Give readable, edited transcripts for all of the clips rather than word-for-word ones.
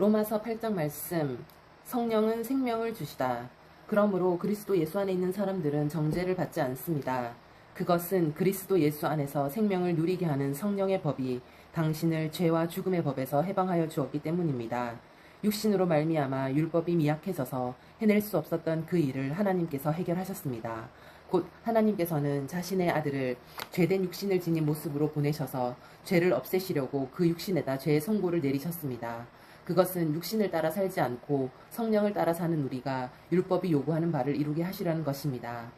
로마서 8장 말씀, 성령은 생명을 주시다. 그러므로 그리스도 예수 안에 있는 사람들은 정죄를 받지 않습니다. 그것은 그리스도 예수 안에서 생명을 누리게 하는 성령의 법이 당신을 죄와 죽음의 법에서 해방하여 주었기 때문입니다. 육신으로 말미암아 율법이 미약해져서 해낼 수 없었던 그 일을 하나님께서 해결하셨습니다. 곧 하나님께서는 자신의 아들을 죄된 육신을 지닌 모습으로 보내셔서 죄를 없애시려고 그 육신에다 죄의 선고를 내리셨습니다. 그것은 육신을 따라 살지 않고 성령을 따라 사는 우리가 율법이 요구하는 바를 이루게 하시려는 것입니다.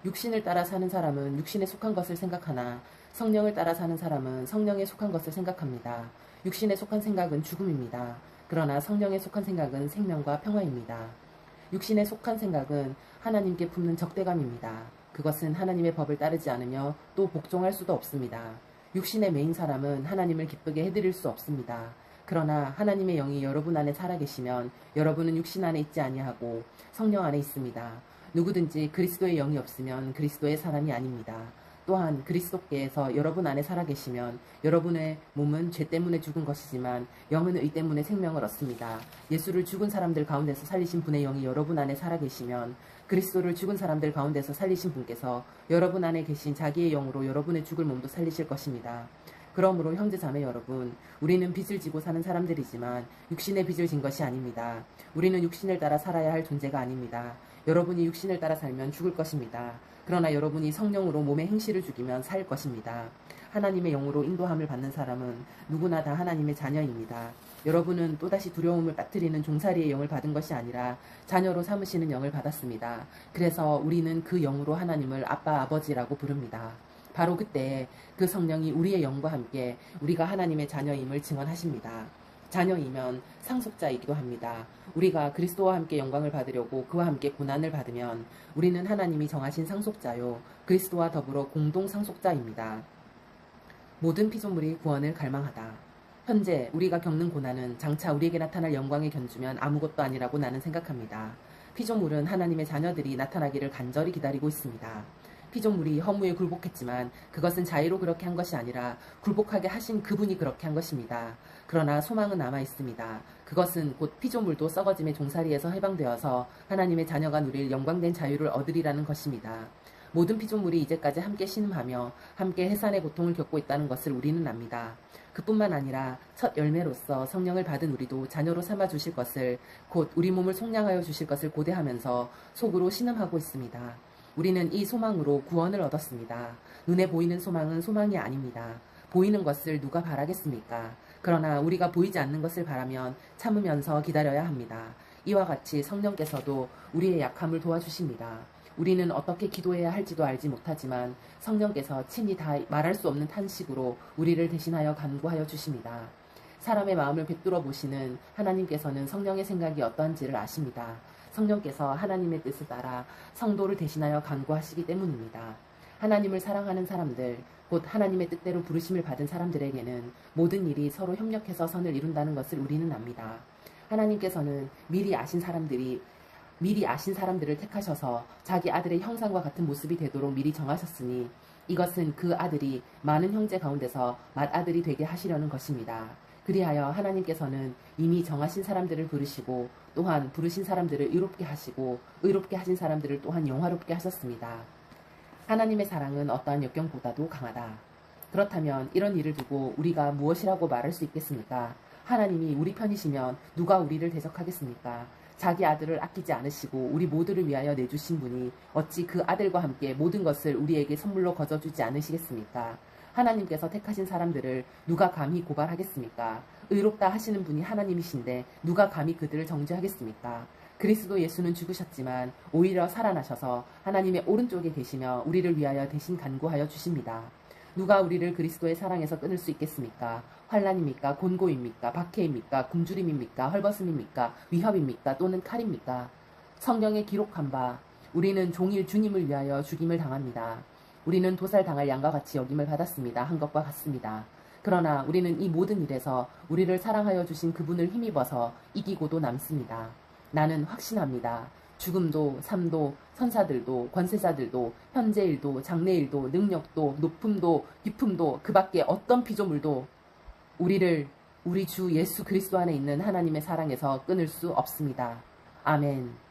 육신을 따라 사는 사람은 육신에 속한 것을 생각하나 성령을 따라 사는 사람은 성령에 속한 것을 생각합니다. 육신에 속한 생각은 죽음입니다. 그러나 성령에 속한 생각은 생명과 평화입니다. 육신에 속한 생각은 하나님께 품는 적대감입니다. 그것은 하나님의 법을 따르지 않으며 또 복종할 수도 없습니다. 육신의 매인 사람은 하나님을 기쁘게 해드릴 수 없습니다. 그러나 하나님의 영이 여러분 안에 살아계시면 여러분은 육신 안에 있지 아니하고 성령 안에 있습니다. 누구든지 그리스도의 영이 없으면 그리스도의 사람이 아닙니다. 또한 그리스도께서 여러분 안에 살아계시면 여러분의 몸은 죄 때문에 죽은 것이지만 영은 의 때문에 생명을 얻습니다. 예수를 죽은 사람들 가운데서 살리신 분의 영이 여러분 안에 살아계시면 그리스도를 죽은 사람들 가운데서 살리신 분께서 여러분 안에 계신 자기의 영으로 여러분의 죽을 몸도 살리실 것입니다. 그러므로 형제 자매 여러분, 우리는 빚을 지고 사는 사람들이지만 육신의 빚을 진 것이 아닙니다. 우리는 육신을 따라 살아야 할 존재가 아닙니다. 여러분이 육신을 따라 살면 죽을 것입니다. 그러나 여러분이 성령으로 몸의 행실을 죽이면 살 것입니다. 하나님의 영으로 인도함을 받는 사람은 누구나 다 하나님의 자녀입니다. 여러분은 또다시 두려움을 빠뜨리는 종살이의 영을 받은 것이 아니라 자녀로 삼으시는 영을 받았습니다. 그래서 우리는 그 영으로 하나님을 아빠, 아버지라고 부릅니다. 바로 그때 그 성령이 우리의 영과 함께 우리가 하나님의 자녀임을 증언하십니다. 자녀이면 상속자이기도 합니다. 우리가 그리스도와 함께 영광을 받으려고 그와 함께 고난을 받으면 우리는 하나님이 정하신 상속자요 그리스도와 더불어 공동 상속자입니다. 모든 피조물이 구원을 갈망하다. 현재 우리가 겪는 고난은 장차 우리에게 나타날 영광에 견주면 아무것도 아니라고 나는 생각합니다. 피조물은 하나님의 자녀들이 나타나기를 간절히 기다리고 있습니다. 피조물이 허무에 굴복했지만 그것은 자의로 그렇게 한 것이 아니라 굴복하게 하신 그분이 그렇게 한 것입니다. 그러나 소망은 남아 있습니다. 그것은 곧 피조물도 썩어짐의 종살이에서 해방되어서 하나님의 자녀가 누릴 영광된 자유를 얻으리라는 것입니다. 모든 피조물이 이제까지 함께 신음하며 함께 해산의 고통을 겪고 있다는 것을 우리는 압니다. 그뿐만 아니라 첫 열매로서 성령을 받은 우리도 자녀로 삼아 주실 것을, 곧 우리 몸을 속량하여 주실 것을 고대하면서 속으로 신음하고 있습니다. 우리는 이 소망으로 구원을 얻었습니다. 눈에 보이는 소망은 소망이 아닙니다. 보이는 것을 누가 바라겠습니까? 그러나 우리가 보이지 않는 것을 바라면 참으면서 기다려야 합니다. 이와 같이 성령께서도 우리의 약함을 도와주십니다. 우리는 어떻게 기도해야 할지도 알지 못하지만 성령께서 친히 다 말할 수 없는 탄식으로 우리를 대신하여 간구하여 주십니다. 사람의 마음을 꿰뚫어 보시는 하나님께서는 성령의 생각이 어떠한지를 아십니다. 성령께서 하나님의 뜻을 따라 성도를 대신하여 간구하시기 때문입니다. 하나님을 사랑하는 사람들, 곧 하나님의 뜻대로 부르심을 받은 사람들에게는 모든 일이 서로 협력해서 선을 이룬다는 것을 우리는 압니다. 하나님께서는 미리 아신 사람들을 택하셔서 자기 아들의 형상과 같은 모습이 되도록 미리 정하셨으니 이것은 그 아들이 많은 형제 가운데서 맏아들이 되게 하시려는 것입니다. 그리하여 하나님께서는 이미 정하신 사람들을 부르시고 또한 부르신 사람들을 의롭게 하시고 의롭게 하신 사람들을 또한 영화롭게 하셨습니다. 하나님의 사랑은 어떠한 역경보다도 강하다. 그렇다면 이런 일을 두고 우리가 무엇이라고 말할 수 있겠습니까? 하나님이 우리 편이시면 누가 우리를 대적하겠습니까? 자기 아들을 아끼지 않으시고 우리 모두를 위하여 내주신 분이 어찌 그 아들과 함께 모든 것을 우리에게 선물로 거저주지 않으시겠습니까? 하나님께서 택하신 사람들을 누가 감히 고발하겠습니까? 의롭다 하시는 분이 하나님이신데 누가 감히 그들을 정죄하겠습니까? 그리스도 예수는 죽으셨지만 오히려 살아나셔서 하나님의 오른쪽에 계시며 우리를 위하여 대신 간구하여 주십니다. 누가 우리를 그리스도의 사랑에서 끊을 수 있겠습니까? 환난입니까? 곤고입니까? 박해입니까? 굶주림입니까? 헐벗음입니까? 위협입니까? 또는 칼입니까? 성경에 기록한 바 우리는 종일 주님을 위하여 죽임을 당합니다. 우리는 도살당할 양과 같이 여김을 받았습니다. 한 것과 같습니다. 그러나 우리는 이 모든 일에서 우리를 사랑하여 주신 그분을 힘입어서 이기고도 남습니다. 나는 확신합니다. 죽음도 삶도 선사들도 권세자들도 현재일도 장래일도 능력도 높음도 깊음도 그 밖에 어떤 피조물도 우리를 우리 주 예수 그리스도 안에 있는 하나님의 사랑에서 끊을 수 없습니다. 아멘.